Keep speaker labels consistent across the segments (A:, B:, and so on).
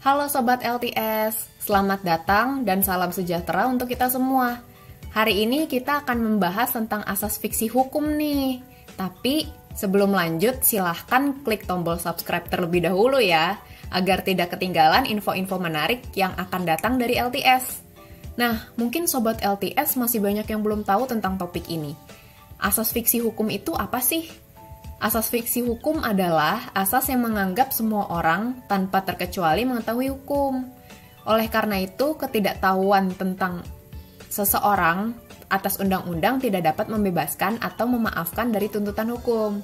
A: Halo Sobat LTS, selamat datang dan salam sejahtera untuk kita semua. Hari ini kita akan membahas tentang asas fiksi hukum nih. Tapi sebelum lanjut, silahkan klik tombol subscribe terlebih dahulu ya, agar tidak ketinggalan info-info menarik yang akan datang dari LTS. Nah, mungkin Sobat LTS masih banyak yang belum tahu tentang topik ini. Asas fiksi hukum itu apa sih? Asas fiksi hukum adalah asas yang menganggap semua orang tanpa terkecuali mengetahui hukum. Oleh karena itu, ketidaktahuan tentang seseorang atas undang-undang tidak dapat membebaskan atau memaafkan dari tuntutan hukum.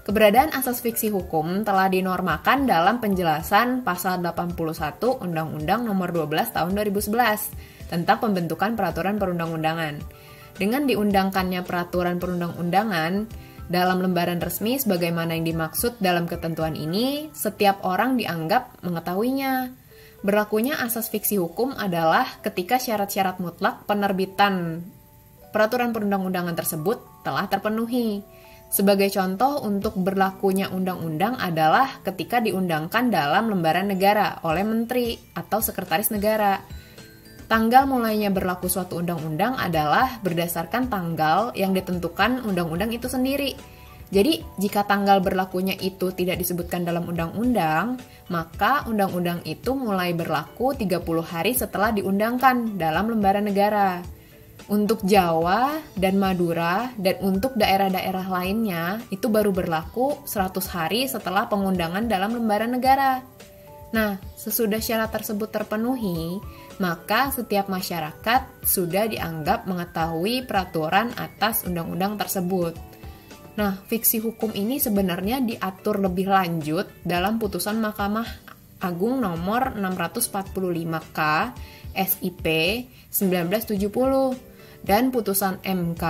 A: Keberadaan asas fiksi hukum telah dinormakan dalam penjelasan pasal 81 Undang-Undang Nomor 12 Tahun 2011 tentang pembentukan peraturan perundang-undangan. Dengan diundangkannya peraturan perundang-undangan dalam lembaran resmi sebagaimana yang dimaksud dalam ketentuan ini, setiap orang dianggap mengetahuinya. Berlakunya asas fiksi hukum adalah ketika syarat-syarat mutlak penerbitan peraturan perundang-undangan tersebut telah terpenuhi. Sebagai contoh untuk berlakunya undang-undang adalah ketika diundangkan dalam lembaran negara oleh menteri atau sekretaris negara. Tanggal mulainya berlaku suatu undang-undang adalah berdasarkan tanggal yang ditentukan undang-undang itu sendiri. Jadi, jika tanggal berlakunya itu tidak disebutkan dalam undang-undang, maka undang-undang itu mulai berlaku 30 hari setelah diundangkan dalam lembaran negara. Untuk Jawa dan Madura dan untuk daerah-daerah lainnya, itu baru berlaku 100 hari setelah pengundangan dalam lembaran negara. Nah, sesudah syarat tersebut terpenuhi, maka setiap masyarakat sudah dianggap mengetahui peraturan atas undang-undang tersebut. Nah, fiksi hukum ini sebenarnya diatur lebih lanjut dalam putusan Mahkamah Agung nomor 645K SIP 1970 dan putusan MK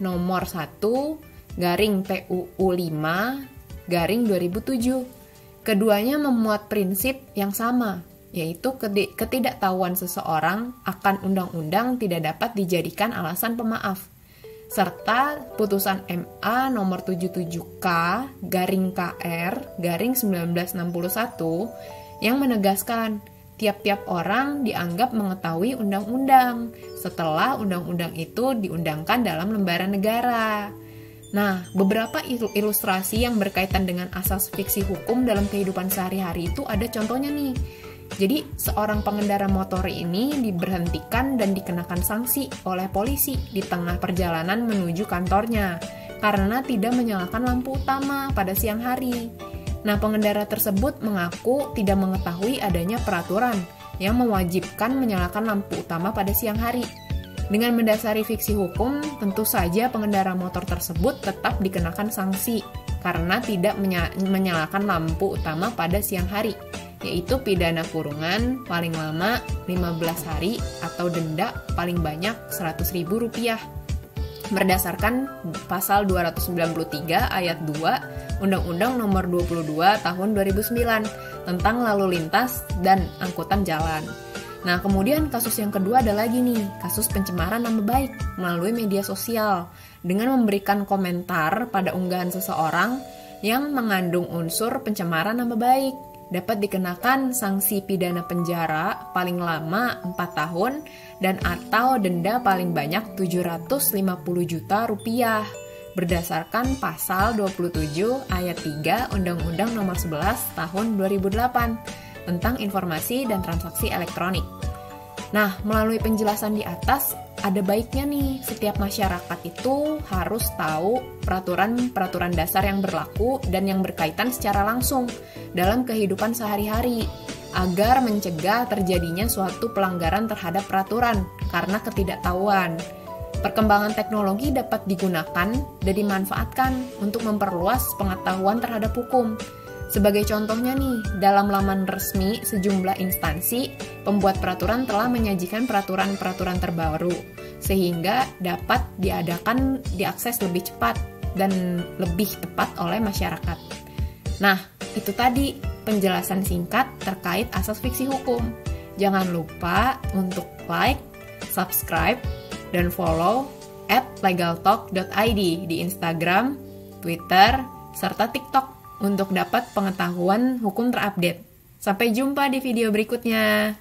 A: nomor 1/PUU 5/2007. Keduanya memuat prinsip yang sama, yaitu ketidaktahuan seseorang akan undang-undang tidak dapat dijadikan alasan pemaaf. Serta putusan MA nomor 77K/KR/1961 yang menegaskan tiap-tiap orang dianggap mengetahui undang-undang setelah undang-undang itu diundangkan dalam lembaran negara. Nah, beberapa ilustrasi yang berkaitan dengan asas fiksi hukum dalam kehidupan sehari-hari itu ada contohnya nih. Jadi, seorang pengendara motor ini diberhentikan dan dikenakan sanksi oleh polisi di tengah perjalanan menuju kantornya karena tidak menyalakan lampu utama pada siang hari. Nah, pengendara tersebut mengaku tidak mengetahui adanya peraturan yang mewajibkan menyalakan lampu utama pada siang hari. Dengan mendasari fiksi hukum, tentu saja pengendara motor tersebut tetap dikenakan sanksi karena tidak menyalakan lampu utama pada siang hari, yaitu pidana kurungan paling lama 15 hari atau denda paling banyak Rp100.000 berdasarkan pasal 293 ayat 2 Undang-Undang Nomor 22 Tahun 2009 tentang lalu lintas dan angkutan jalan. Nah, kemudian kasus yang kedua ada lagi nih, kasus pencemaran nama baik melalui media sosial dengan memberikan komentar pada unggahan seseorang yang mengandung unsur pencemaran nama baik. Dapat dikenakan sanksi pidana penjara paling lama 4 tahun dan atau denda paling banyak Rp750 juta berdasarkan pasal 27 ayat 3 Undang-Undang Nomor 11 Tahun 2008 tentang informasi dan transaksi elektronik. Nah, melalui penjelasan di atas, ada baiknya nih setiap masyarakat itu harus tahu peraturan-peraturan dasar yang berlaku dan yang berkaitan secara langsung dalam kehidupan sehari-hari, agar mencegah terjadinya suatu pelanggaran terhadap peraturan karena ketidaktahuan. Perkembangan teknologi dapat digunakan dan dimanfaatkan untuk memperluas pengetahuan terhadap hukum. Sebagai contohnya nih, dalam laman resmi sejumlah instansi, pembuat peraturan telah menyajikan peraturan-peraturan terbaru, sehingga dapat diakses lebih cepat dan lebih tepat oleh masyarakat. Nah, itu tadi penjelasan singkat terkait asas fiksi hukum. Jangan lupa untuk like, subscribe, dan follow @legaltalk.id di Instagram, Twitter, serta TikTok untuk dapat pengetahuan hukum terupdate. Sampai jumpa di video berikutnya.